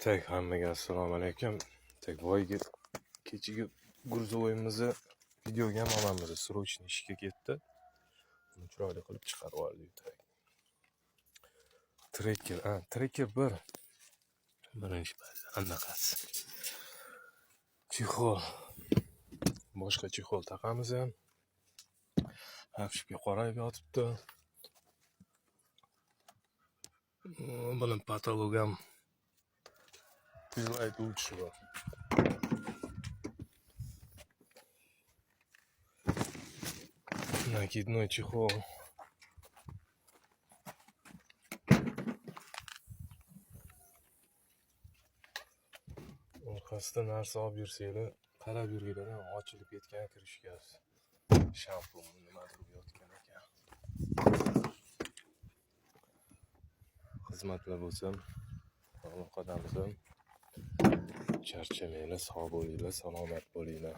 Tak, hammaga assalomu alaykum. Tak, voyga kechagi gruzovoyimizni videoga ham olamiz. Срочный ishga ketdi. Uni chiroyli qilib chiqarib oldik. Tak. Trekker birinchi ba'zi anaqasi. Chexol. Boshqa chexol taqamiz ham. Hafifga qorayib yotibdi. Buni patologam aytuvchi bor. Накидной чехол. Orqasida narsa olib yursanglar, qarab yurganlar ochilib ketgan kirishgasi. Shampun nimadir yotgan ekan. Xizmatlar bo'lsin. Aloqadamiz. Charchamanglar, sog' bo'linglar, salomat bo'linglar.